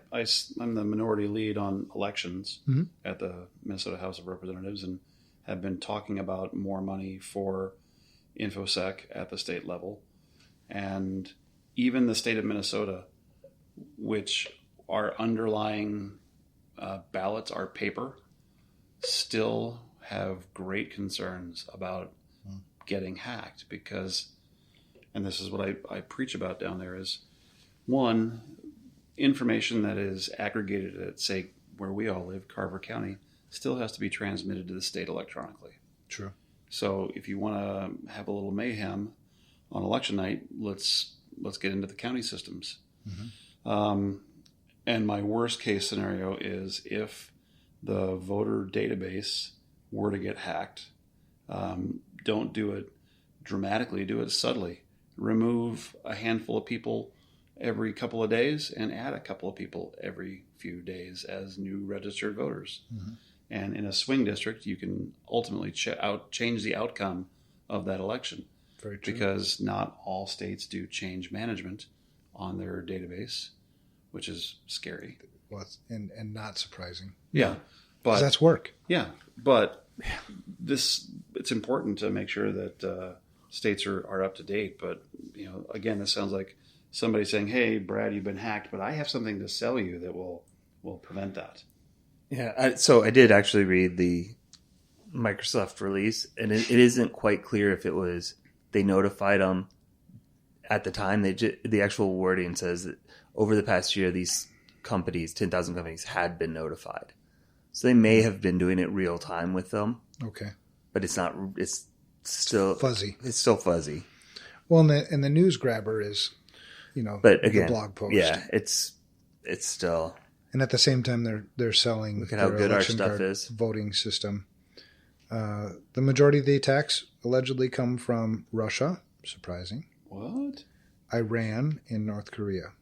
I'm the minority lead on elections at the Minnesota House of Representatives and have been talking about more money for InfoSec at the state level. And even the state of Minnesota, which our underlying ballots are paper, still have great concerns about getting hacked because, and this is what I preach about down there, is one, information that is aggregated at, say, where we all live, Carver County, still has to be transmitted to the state electronically. True. So if you want to have a little mayhem on election night, let's get into the county systems. And my worst case scenario is if the voter database were to get hacked, don't do it dramatically, do it subtly. Remove a handful of people every couple of days and add a couple of people every few days as new registered voters. And in a swing district, you can ultimately change the outcome of that election. Very true. Because not all states do change management on their database, which is scary. Well, and not surprising. Yeah. But that's work. Yeah. But it's important to make sure that states are up to date. But, again, this sounds like somebody saying, hey, Brad, you've been hacked, but I have something to sell you that will prevent that. Yeah, so I did actually read the Microsoft release, and it isn't quite clear if it was they notified them at the time. The actual wording says that over the past year, these companies, 10,000 companies, had been notified. So they may have been doing it real time with them. Okay. But it's not. It's still fuzzy. It's still fuzzy. Well, and the news grabber is, but again, the blog post. Yeah, it's still. And at the same time, they're selling Look at how good our stuff is. Voting system. The majority of the attacks allegedly come from Russia. Surprising. What? Iran and North Korea.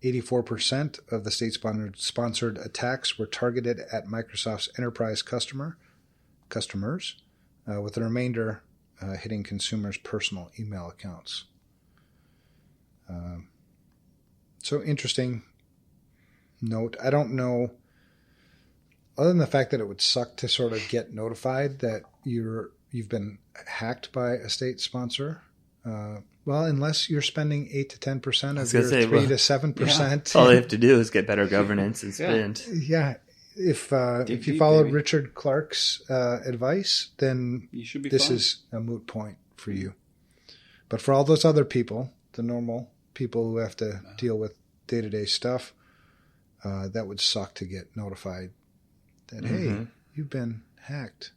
84% of the state-sponsored attacks were targeted at Microsoft's enterprise customers, with the remainder hitting consumers' personal email accounts. So interesting note. I don't know, other than the fact that it would suck to sort of get notified that you've been hacked by a state sponsor. Well, unless you're spending 8 to 10% of your 3 to 7%. All they have to do is get better governance and spend. Yeah. If you followed Richard Clark's advice, then you should be this fine. Is a moot point for you. But for all those other people, the normal people who have to deal with day-to-day stuff, that would suck to get notified that, hey, you've been hacked.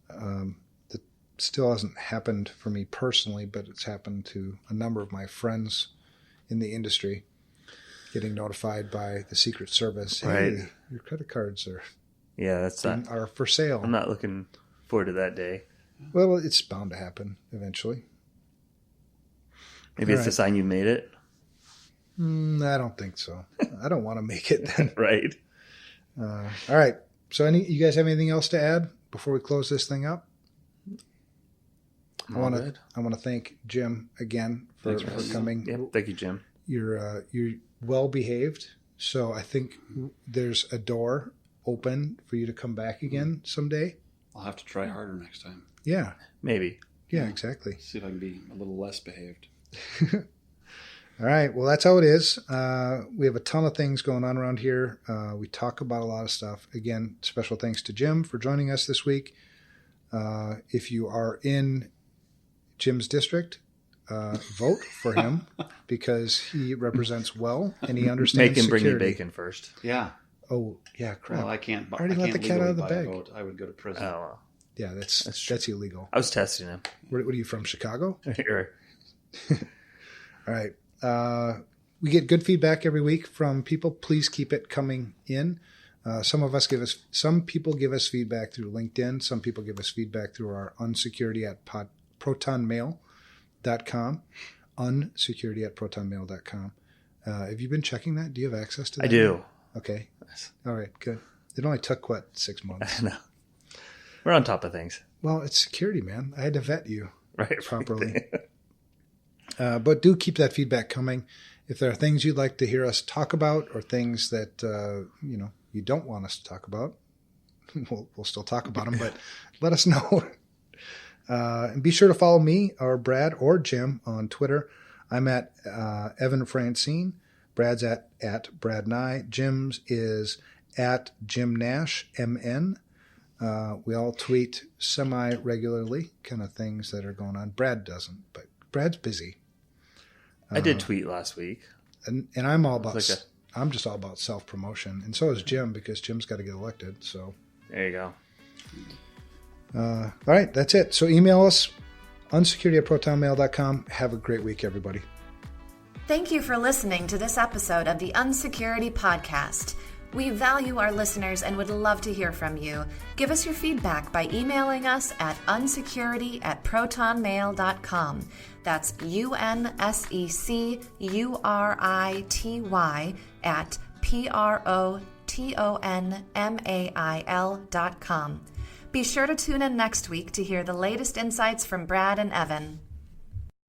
That still hasn't happened for me personally, but it's happened to a number of my friends in the industry, getting notified by the Secret Service. Hey, right. Your credit cards are for sale. I'm not looking forward to that day. Well, it's bound to happen eventually. Maybe it's a sign you made it. I don't think so. I don't want to make it then. Right. All right. So you guys have anything else to add before we close this thing up? I want to thank Jim again for coming. Yep. Thank you, Jim. You're well behaved, so I think there's a door open for you to come back again someday. I'll have to try harder next time. Yeah. Maybe. Yeah, exactly. See if I can be a little less behaved. All right. Well, that's how it is. We have a ton of things going on around here. We talk about a lot of stuff. Again, special thanks to Jim for joining us this week. If you are in Jim's district, vote for him because he represents well and he understands Make him security. bring you bacon first. Yeah. Oh, yeah, crap. Well, I can't. I already let the cat out of the bag. I would go to prison. Oh, well. Yeah, that's illegal. I was testing him. What are you from, Chicago? Here. All right. we get good feedback every week from people. Please keep it coming in. Some people give us feedback through LinkedIn. Some people give us feedback through our unsecurity at protonmail.com. Unsecurity at protonmail.com. Have you been checking that? Do you have access to that? I do. Okay. All right, good. It only took, 6 months? No. We're on top of things. Well, it's security, man. I had to vet you properly. But do keep that feedback coming. If there are things you'd like to hear us talk about or things that, you don't want us to talk about, we'll still talk about them, but let us know. And be sure to follow me or Brad or Jim on Twitter. I'm at Evan Francine. Brad's at Brad Nye. Jim's is at Jim Nash, MN. We all tweet semi-regularly, kind of things that are going on. Brad doesn't, but Brad's busy. I did tweet last week. And I'm all about... I'm just all about self-promotion. And so is Jim, because Jim's got to get elected. So there you go. All right, that's it. So email us, unsecurity@protonmail.com. Have a great week, everybody. Thank you for listening to this episode of the Unsecurity Podcast. We value our listeners and would love to hear from you. Give us your feedback by emailing us at unsecurity@protonmail.com. That's UNSECURITY at PROTONMAIL.com. Be sure to tune in next week to hear the latest insights from Brad and Evan.